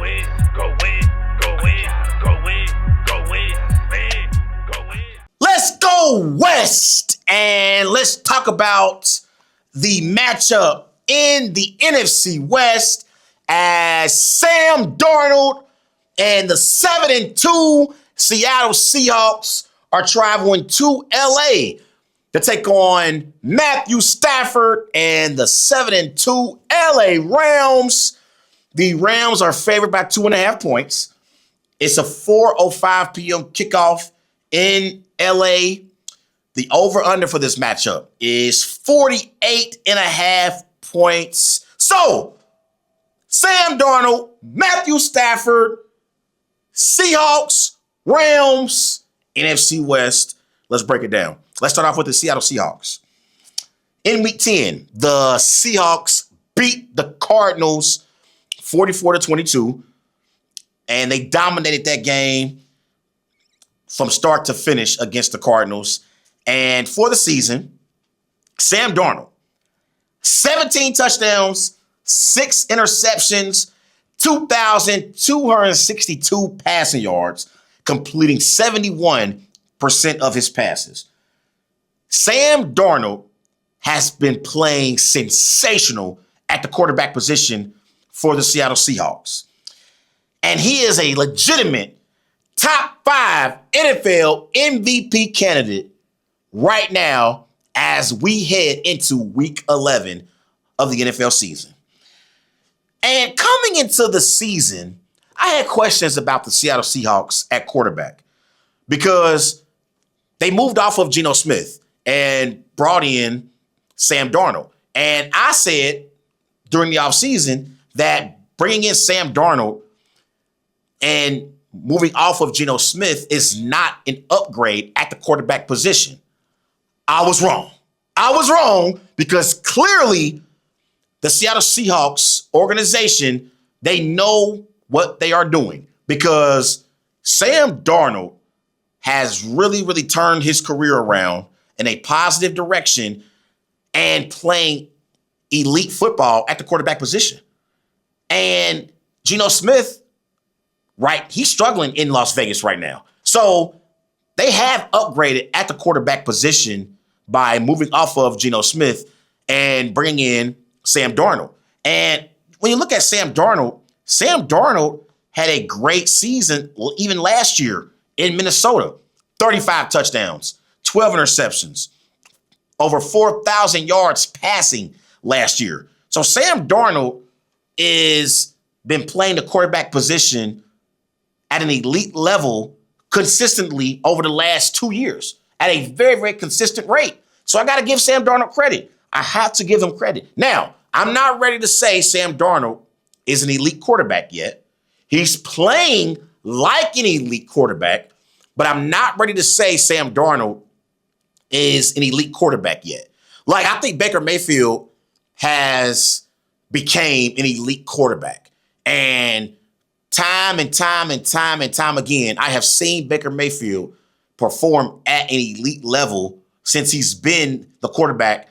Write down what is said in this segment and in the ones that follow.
win, go win, go win, go win, go win, win, go win. Let's go West, and let's talk about the matchup in the NFC West as Sam Darnold and the 7-2 Seattle Seahawks are traveling to LA to take on Matthew Stafford and the 7-2 LA Rams. The Rams are favored by 2.5 points. It's a 4:05 p.m. kickoff in LA. The over-under for this matchup is 48.5 points. So, Sam Darnold, Matthew Stafford, Seahawks, Rams, NFC West. Let's break it down. Let's start off with the Seattle Seahawks. In Week 10, the Seahawks beat the Cardinals 44-22, and they dominated that game from start to finish against the Cardinals. And for the season, Sam Darnold, 17 touchdowns, 6 interceptions, 2,262 passing yards, completing 71% of his passes. Sam Darnold has been playing sensational at the quarterback position for the Seattle Seahawks. And he is a legitimate top 5 NFL MVP candidate right now as we head into Week 11 of the NFL season. And coming into the season, I had questions about the Seattle Seahawks at quarterback because they moved off of Geno Smith and brought in Sam Darnold. And I said during the offseason that bringing in Sam Darnold and moving off of Geno Smith is not an upgrade at the quarterback position. I was wrong. I was wrong because clearly the Seattle Seahawks organization, they know what they are doing because Sam Darnold has really, really turned his career around in a positive direction and playing elite football at the quarterback position. And Geno Smith, right, he's struggling in Las Vegas right now. So they have upgraded at the quarterback position by moving off of Geno Smith and bringing in Sam Darnold. And when you look at Sam Darnold had a great season even last year in Minnesota. 35 touchdowns, 12 interceptions, over 4,000 yards passing last year. So Sam Darnold is been playing the quarterback position at an elite level consistently over the last 2 years at a very, very consistent rate. So I got to give Sam Darnold credit. I have to give him credit. Now, I'm not ready to say Sam Darnold is an elite quarterback yet. He's playing like an elite quarterback, but I'm not ready to say Sam Darnold is an elite quarterback yet. Like, I think Baker Mayfield has became an elite quarterback. And time again, I have seen Baker Mayfield perform at an elite level since he's been the quarterback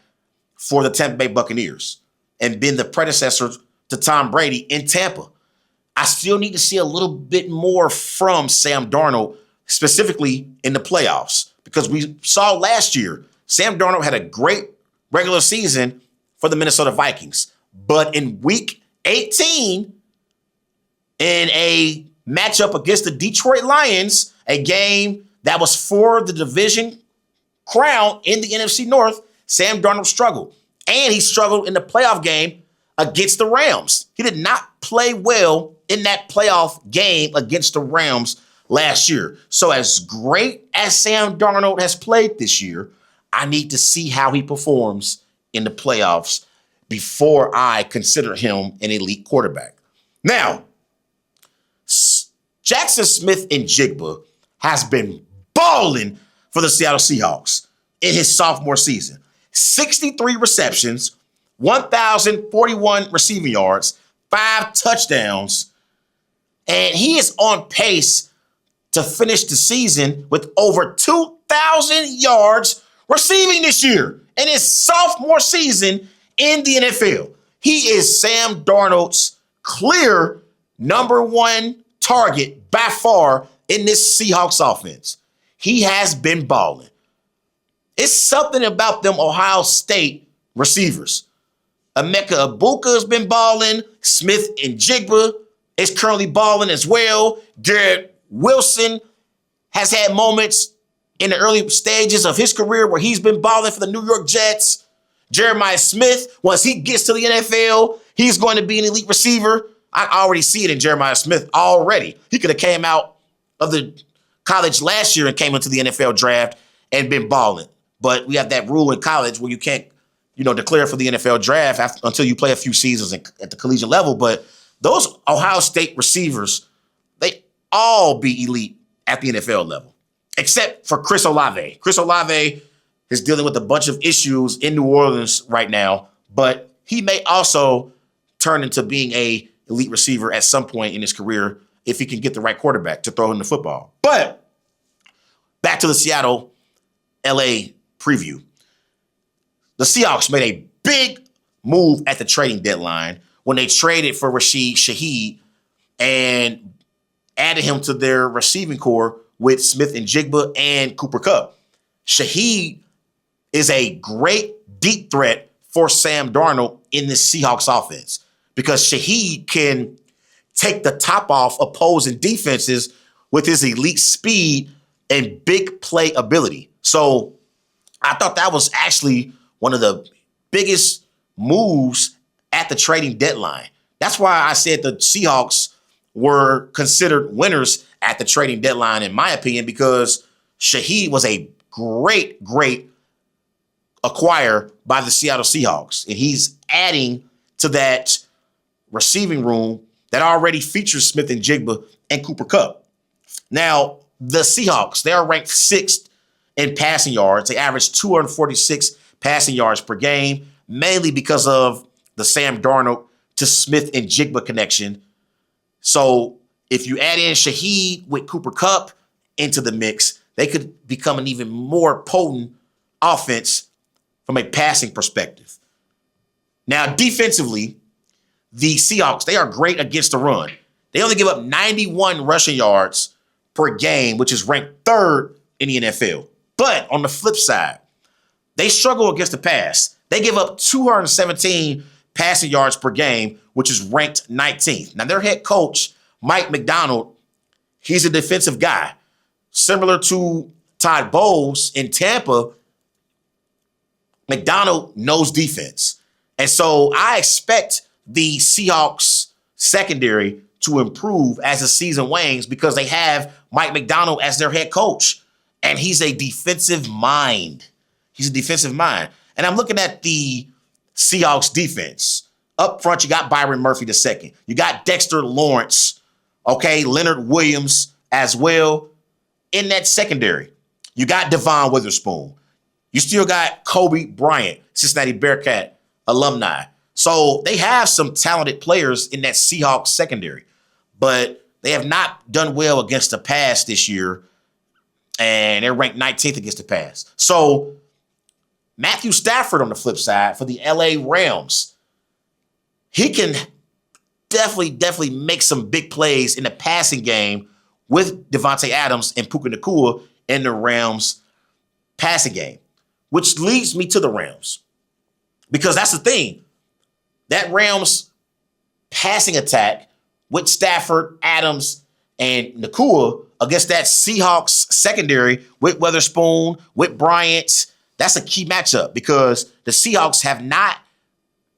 for the Tampa Bay Buccaneers and been the predecessor to Tom Brady in Tampa. I still need to see a little bit more from Sam Darnold, specifically in the playoffs, because we saw last year, Sam Darnold had a great regular season for the Minnesota Vikings. But in week 18, in a matchup against the Detroit Lions, a game that was for the division crown in the NFC North, Sam Darnold struggled. And he struggled in the playoff game against the Rams. He did not play well in that playoff game against the Rams last year. So as great as Sam Darnold has played this year, I need to see how he performs in the playoffs before I consider him an elite quarterback. Now, Jackson Smith-Njigba has been balling for the Seattle Seahawks in his sophomore season. 63 receptions, 1,041 receiving yards, 5 touchdowns, and he is on pace to finish the season with over 2,000 yards receiving this year in his sophomore season in the NFL. He is Sam Darnold's clear number one target by far in this Seahawks offense. He has been balling. It's something about them Ohio State receivers. Emeka Egbuka has been balling. Smith and Jigba is currently balling as well. Garrett Wilson has had moments in the early stages of his career where he's been balling for the New York Jets. Jeremiah Smith, once he gets to the NFL, he's going to be an elite receiver. I already see it in Jeremiah Smith already. He could have came out of the college last year and came into the NFL draft and been balling. But we have that rule in college where you can't, declare for the NFL draft until you play a few seasons at the collegiate level. But those Ohio State receivers, they all be elite at the NFL level, except for Chris Olave. Chris Olave is dealing with a bunch of issues in New Orleans right now, but he may also turn into being a elite receiver at some point in his career if he can get the right quarterback to throw him the football. But back to the Seattle-LA preview. The Seahawks made a big move at the trading deadline when they traded for Rashid Shaheed and added him to their receiving core with Smith and Jigba and Cooper Kupp. Shaheed is a great deep threat for Sam Darnold in the Seahawks offense because Shaheed can take the top off opposing defenses with his elite speed and big play ability. So I thought that was actually one of the biggest moves at the trading deadline. That's why I said the Seahawks were considered winners at the trading deadline, in my opinion, because Shaheed was a great acquire by the Seattle Seahawks. And he's adding to that receiving room that already features Smith and Jigba and Cooper Kupp. Now, the Seahawks, they are ranked 6th in passing yards. They average 246 passing yards per game, mainly because of the Sam Darnold to Smith and Jigba connection. So if you add in Shaheed with Cooper Kupp into the mix, they could become an even more potent offense from a passing perspective. Now, defensively, the Seahawks, they are great against the run. They only give up 91 rushing yards per game, which is ranked 3rd in the NFL. But on the flip side, they struggle against the pass. They give up 217 passing yards per game, which is ranked 19th. Now, their head coach, Mike Macdonald, he's a defensive guy. Similar to Todd Bowles in Tampa, Macdonald knows defense. And so I expect the Seahawks secondary to improve as the season wanes because they have Mike Macdonald as their head coach. And he's a defensive mind. And I'm looking at the Seahawks defense. Up front, you got Byron Murphy II. You got Dexter Lawrence, Leonard Williams as well. In that secondary, you got Devon Witherspoon. You still got Kobe Bryant, Cincinnati Bearcat alumni. So they have some talented players in that Seahawks secondary, but they have not done well against the pass this year, and they're ranked 19th against the pass. So Matthew Stafford on the flip side for the LA Rams, he can definitely make some big plays in the passing game with Devontae Adams and Puka Nacua in the Rams passing game, which leads me to the Rams. Because that's the thing. That Rams passing attack with Stafford, Adams, and Nacua against that Seahawks secondary with Witherspoon, with Bryant, that's a key matchup because the Seahawks have not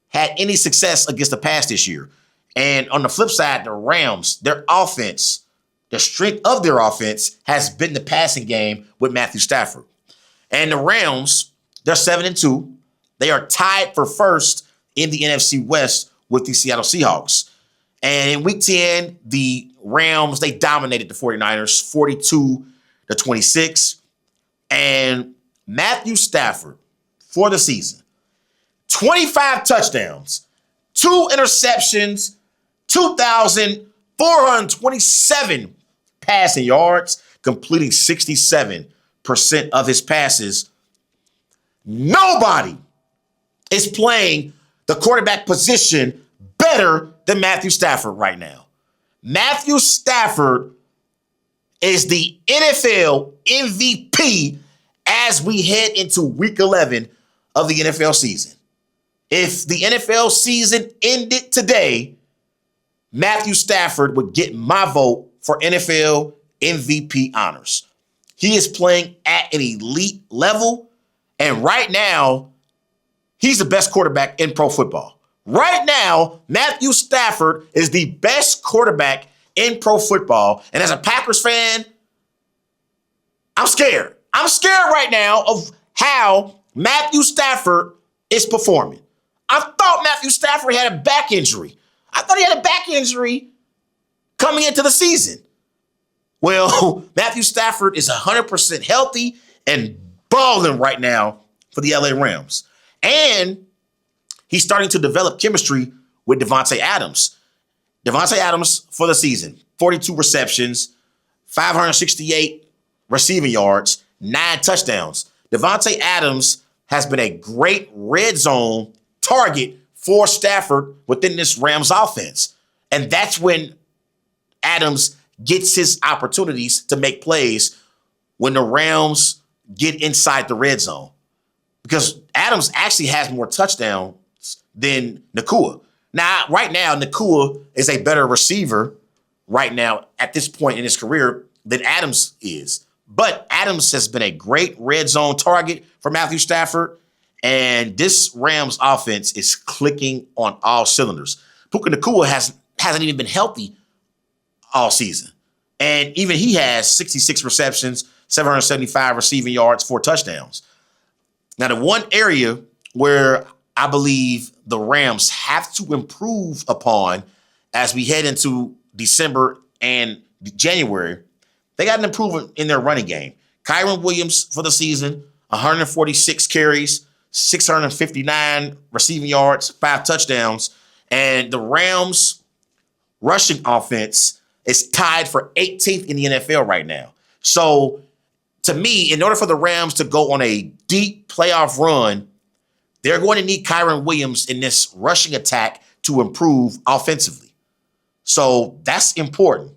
had any success against the pass this year. And on the flip side, the Rams, their offense, the strength of their offense has been the passing game with Matthew Stafford. And the Rams, they're 7-2. They are tied for first in the NFC West with the Seattle Seahawks. And in Week 10, the Rams, they dominated the 49ers 42-26. And Matthew Stafford, for the season, 25 touchdowns, 2 interceptions, 2,427 passing yards, completing 67% of his passes. Nobody is playing the quarterback position better than Matthew Stafford right now. Matthew Stafford is the NFL MVP as we head into week 11 of the NFL season. If the NFL season ended today, Matthew Stafford would get my vote for NFL MVP honors. He is playing at an elite level, and right now, he's the best quarterback in pro football. Right now, Matthew Stafford is the best quarterback in pro football, and as a Packers fan, I'm scared. I'm scared right now of how Matthew Stafford is performing. I thought Matthew Stafford had a back injury. I thought he had a back injury coming into the season. Well, Matthew Stafford is 100% healthy and balling right now for the LA Rams. And he's starting to develop chemistry with Davante Adams. Davante Adams for the season, 42 receptions, 568 receiving yards, 9 touchdowns. Davante Adams has been a great red zone target for Stafford within this Rams offense. And that's when Adams gets his opportunities to make plays when the Rams get inside the red zone. Because Adams actually has more touchdowns than Nakua. Now, right now, Nakua is a better receiver right now at this point in his career than Adams is. But Adams has been a great red zone target for Matthew Stafford. And this Rams offense is clicking on all cylinders. Puka Nakua hasn't even been healthy all season. And even he has 66 receptions, 775 receiving yards, 4 touchdowns. Now, the one area where I believe the Rams have to improve upon as we head into December and January, they got an improvement in their running game. Kyron Williams for the season, 146 carries, 659 receiving yards, 5 touchdowns. And the Rams rushing offense is tied for 18th in the NFL right now. So to me, in order for the Rams to go on a deep playoff run, they're going to need Kyron Williams in this rushing attack to improve offensively. So that's important.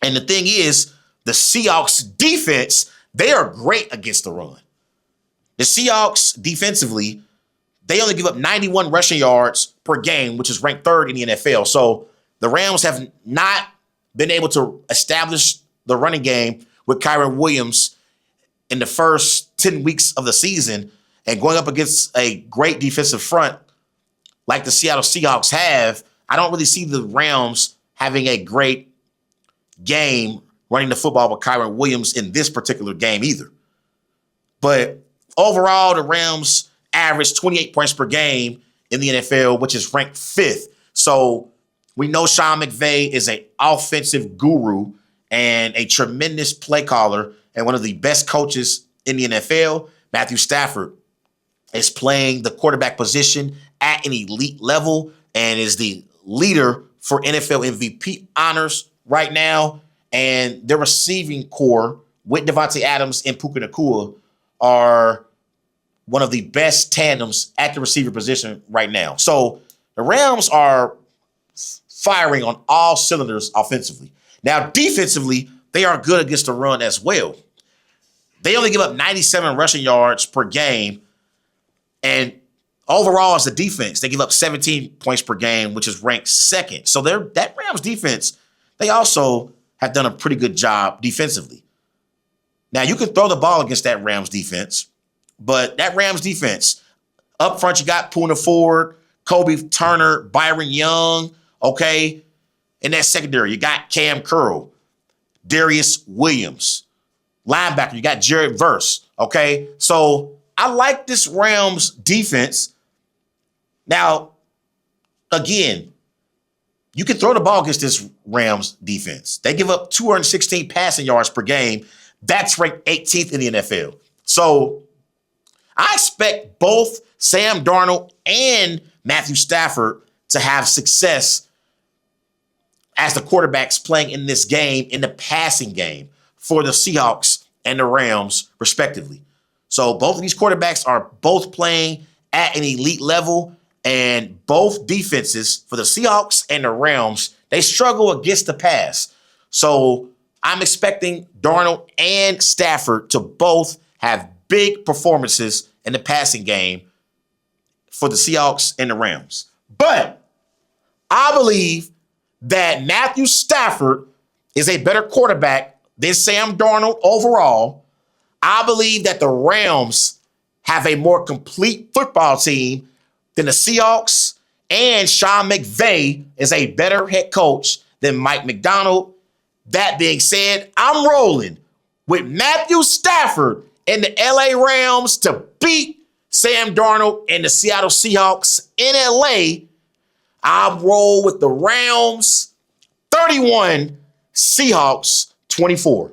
And the thing is, the Seahawks defense, they are great against the run. The Seahawks defensively, they only give up 91 rushing yards per game, which is ranked 3rd in the NFL. So the Rams have not been able to establish the running game with Kyron Williams in the first 10 weeks of the season, and going up against a great defensive front like the Seattle Seahawks have, I don't really see the Rams having a great game running the football with Kyron Williams in this particular game either. But overall, the Rams average 28 points per game in the NFL, which is ranked 5th. So we know Sean McVay is an offensive guru and a tremendous play caller and one of the best coaches in the NFL. Matthew Stafford is playing the quarterback position at an elite level and is the leader for NFL MVP honors right now. And their receiving core with Davante Adams and Puka Nakua are one of the best tandems at the receiver position right now. So the Rams are firing on all cylinders offensively. Now, defensively, they are good against the run as well. They only give up 97 rushing yards per game. And overall, as a defense, they give up 17 points per game, which is ranked 2nd. So that Rams defense, they also have done a pretty good job defensively. Now, you can throw the ball against that Rams defense, but that Rams defense, up front, you got Poona Ford, Kobe Turner, Byron Young, okay? In that secondary, you got Cam Curl, Darius Williams. Linebacker, you got Jared Verse, okay? So I like this Rams defense. Now, again, you can throw the ball against this Rams defense. They give up 216 passing yards per game. That's ranked 18th in the NFL. So I expect both Sam Darnold and Matthew Stafford to have success as the quarterbacks playing in this game, in the passing game for the Seahawks and the Rams, respectively. So both of these quarterbacks are both playing at an elite level, and both defenses for the Seahawks and the Rams They struggle against the pass. So I'm expecting Darnold and Stafford to both have big performances in the passing game for the Seahawks and the Rams. But I believe that Matthew Stafford is a better quarterback than Sam Darnold overall. I believe that the Rams have a more complete football team than the Seahawks, and Sean McVay is a better head coach than Mike McDonald. That being said, I'm rolling with Matthew Stafford and the LA Rams to beat Sam Darnold and the Seattle Seahawks in LA. I roll with the Rams 31, Seahawks 24.